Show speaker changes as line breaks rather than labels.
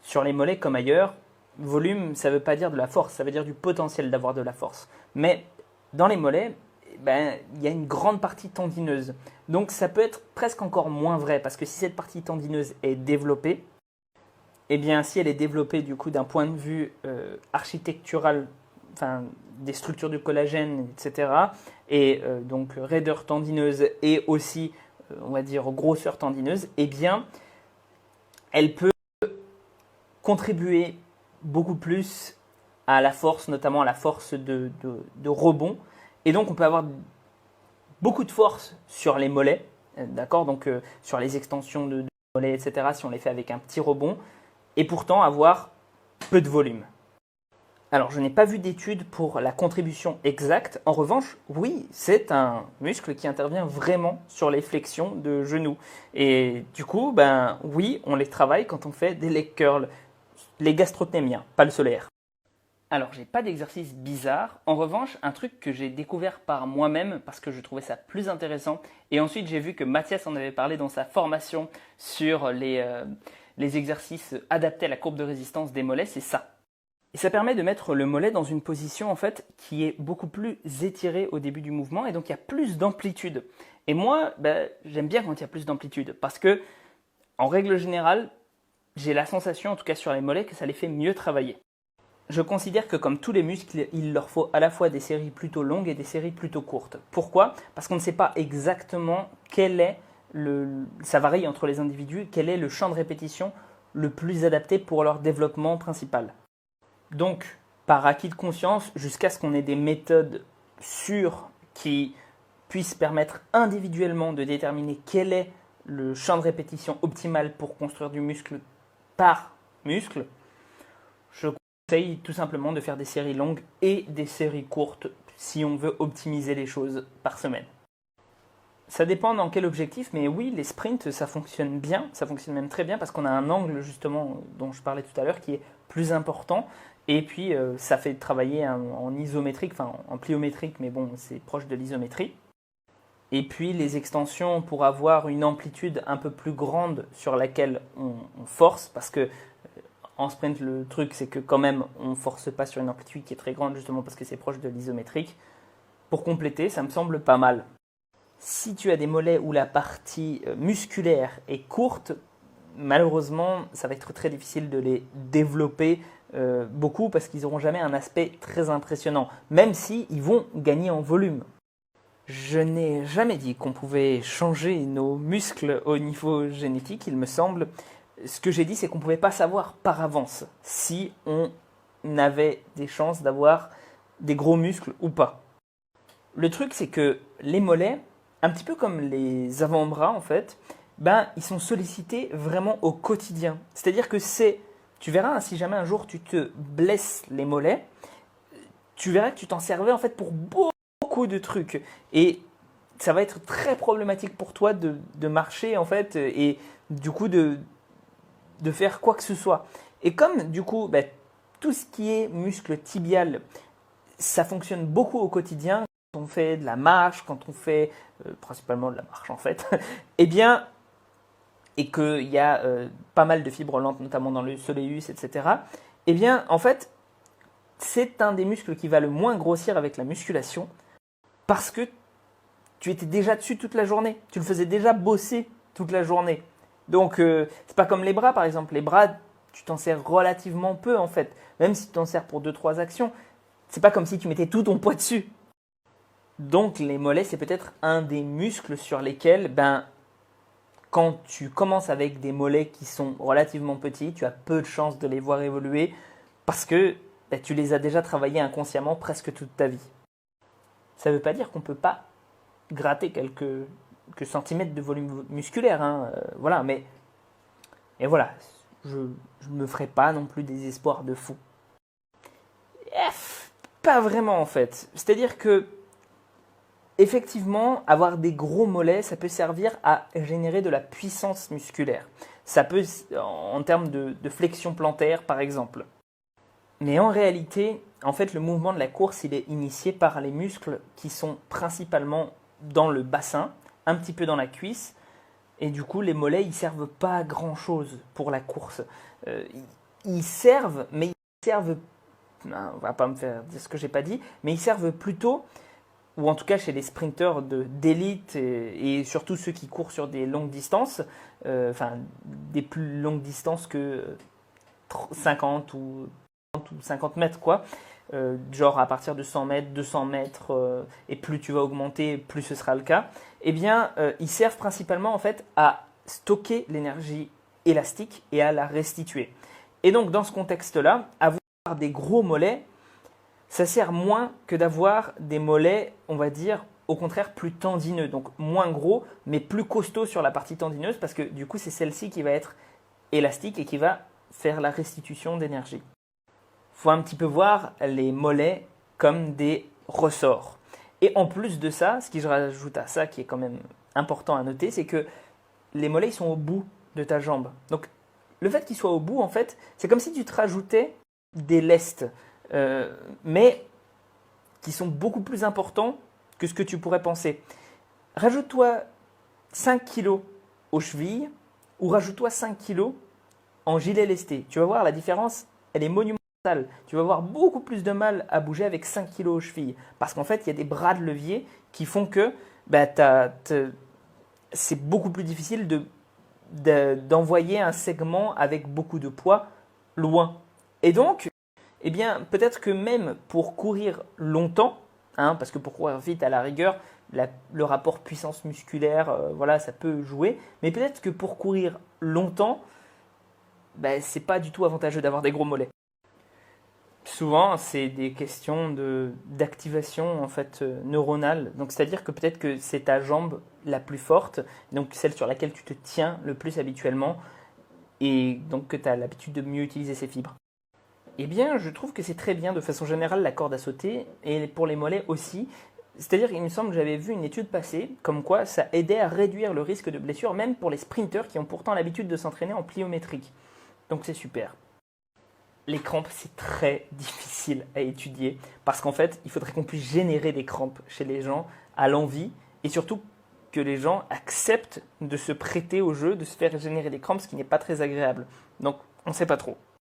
sur les mollets comme ailleurs, volume, ça ne veut pas dire de la force, ça veut dire du potentiel d'avoir de la force. Mais dans les mollets, ben, il y a une grande partie tendineuse. Donc ça peut être presque encore moins vrai, parce que si cette partie tendineuse est développée, eh bien si elle est développée du coup d'un point de vue architectural, enfin des structures du collagène, etc., et donc raideur tendineuse et aussi, on va dire, grosseur tendineuse, eh bien elle peut contribuer beaucoup plus à la force, notamment à la force de rebond. Et donc on peut avoir beaucoup de force sur les mollets, d'accord, donc sur les extensions de mollets, etc., si on les fait avec un petit rebond, et pourtant avoir peu de volume. Alors, je n'ai pas vu d'étude pour la contribution exacte. En revanche, oui, c'est un muscle qui intervient vraiment sur les flexions de genoux. Et du coup, ben oui, on les travaille quand on fait des leg curls, les gastrocnémiens, pas le solaire. Alors, j'ai pas d'exercice bizarre. En revanche, un truc que j'ai découvert par moi-même parce que je trouvais ça plus intéressant. Et ensuite, j'ai vu que Mathias en avait parlé dans sa formation sur les exercices adaptés à la courbe de résistance des mollets, c'est ça. Et ça permet de mettre le mollet dans une position en fait qui est beaucoup plus étirée au début du mouvement et donc il y a plus d'amplitude. Et moi, ben, j'aime bien quand il y a plus d'amplitude parce que, en règle générale, j'ai la sensation, en tout cas sur les mollets, que ça les fait mieux travailler. Je considère que comme tous les muscles, il leur faut à la fois des séries plutôt longues et des séries plutôt courtes. Pourquoi ? Parce qu'on ne sait pas exactement ça varie entre les individus, quel est le champ de répétition le plus adapté pour leur développement principal. Donc, par acquis de conscience, jusqu'à ce qu'on ait des méthodes sûres qui puissent permettre individuellement de déterminer quel est le champ de répétition optimal pour construire du muscle par muscle, je conseille tout simplement de faire des séries longues et des séries courtes si on veut optimiser les choses par semaine. Ça dépend dans quel objectif, mais oui, les sprints, ça fonctionne bien, ça fonctionne même très bien parce qu'on a un angle justement dont je parlais tout à l'heure qui est plus important et puis ça fait travailler en isométrique, enfin en pliométrique, mais bon, c'est proche de l'isométrie. Et puis les extensions pour avoir une amplitude un peu plus grande sur laquelle on force, parce que en sprint, le truc c'est que quand même on ne force pas sur une amplitude qui est très grande justement parce que c'est proche de l'isométrique. Pour compléter, ça me semble pas mal. Si tu as des mollets où la partie musculaire est courte, malheureusement, ça va être très difficile de les développer beaucoup parce qu'ils n'auront jamais un aspect très impressionnant, même s'ils vont gagner en volume. Je n'ai jamais dit qu'on pouvait changer nos muscles au niveau génétique, il me semble. Ce que j'ai dit, c'est qu'on ne pouvait pas savoir par avance si on avait des chances d'avoir des gros muscles ou pas. Le truc, c'est que les mollets, un petit peu comme les avant-bras en fait, ben, ils sont sollicités vraiment au quotidien. C'est-à-dire que tu verras, hein, si jamais un jour tu te blesses les mollets, tu verras que tu t'en servais en fait pour beaucoup de trucs. Et ça va être très problématique pour toi de marcher en fait et du coup de faire quoi que ce soit. Et comme du coup, ben, tout ce qui est muscle tibial, ça fonctionne beaucoup au quotidien, quand on fait de la marche, quand on fait principalement de la marche en fait, eh bien, et qu'il y a pas mal de fibres lentes, notamment dans le soleus, etc., eh bien, en fait, c'est un des muscles qui va le moins grossir avec la musculation parce que tu étais déjà dessus toute la journée, tu le faisais déjà bosser toute la journée. Donc, c'est pas comme les bras par exemple. Les bras, tu t'en sers relativement peu en fait. Même si tu t'en sers pour 2-3 actions, c'est pas comme si tu mettais tout ton poids dessus. Donc les mollets, c'est peut-être un des muscles sur lesquels, ben, quand tu commences avec des mollets qui sont relativement petits, tu as peu de chances de les voir évoluer parce que ben, tu les as déjà travaillés inconsciemment presque toute ta vie. Ça ne veut pas dire qu'on ne peut pas gratter quelques centimètres de volume musculaire, hein, voilà, mais et voilà, je ne me ferai pas non plus des espoirs de fou. Pas vraiment en fait. C'est-à-dire que effectivement, avoir des gros mollets, ça peut servir à générer de la puissance musculaire. Ça peut, en termes de flexion plantaire par exemple. Mais en réalité, en fait, le mouvement de la course, il est initié par les muscles qui sont principalement dans le bassin, un petit peu dans la cuisse, et du coup, les mollets, ils servent pas à grand chose pour la course. ils servent, mais ils servent, non, on va pas me faire dire ce que j'ai pas dit, mais ils servent plutôt, ou en tout cas chez les sprinteurs d'élite et surtout ceux qui courent sur des longues distances, enfin des plus longues distances que 50 ou 30 ou 50 mètres, quoi. Genre à partir de 100 mètres, 200 mètres, et plus tu vas augmenter, plus ce sera le cas, eh bien, ils servent principalement en fait à stocker l'énergie élastique et à la restituer. Et donc, dans ce contexte-là, avoir des gros mollets, ça sert moins que d'avoir des mollets, on va dire, au contraire, plus tendineux. Donc, moins gros, mais plus costaud sur la partie tendineuse, parce que du coup, c'est celle-ci qui va être élastique et qui va faire la restitution d'énergie. Il faut un petit peu voir les mollets comme des ressorts. Et en plus de ça, ce qui je rajoute à ça, qui est quand même important à noter, c'est que les mollets ils sont au bout de ta jambe. Donc le fait qu'ils soient au bout, en fait, c'est comme si tu te rajoutais des lestes, mais qui sont beaucoup plus importants que ce que tu pourrais penser. Rajoute-toi 5 kilos aux chevilles ou rajoute-toi 5 kilos en gilet lesté. Tu vas voir, la différence, elle est monumentale. Tu vas avoir beaucoup plus de mal à bouger avec 5 kilos aux chevilles. Parce qu'en fait, il y a des bras de levier qui font que c'est beaucoup plus difficile d'envoyer un segment avec beaucoup de poids loin. Et donc, eh bien, peut-être que même pour courir longtemps, parce que pour courir vite, à la rigueur, le rapport puissance musculaire, voilà, ça peut jouer. Mais peut-être que pour courir longtemps, c'est pas du tout avantageux d'avoir des gros mollets. Souvent, c'est des questions d'activation en fait neuronale. Donc, c'est-à-dire que peut-être que c'est ta jambe la plus forte, donc celle sur laquelle tu te tiens le plus habituellement, et donc que tu as l'habitude de mieux utiliser ces fibres. Eh bien, je trouve que c'est très bien de façon générale la corde à sauter, et pour les mollets aussi. C'est-à-dire qu'il me semble que j'avais vu une étude passer, comme quoi ça aidait à réduire le risque de blessure, même pour les sprinteurs qui ont pourtant l'habitude de s'entraîner en pliométrique. Donc c'est super. Les crampes, c'est très difficile à étudier parce qu'en fait, il faudrait qu'on puisse générer des crampes chez les gens à l'envie et surtout que les gens acceptent de se prêter au jeu, de se faire générer des crampes, ce qui n'est pas très agréable. Donc, on ne sait pas trop.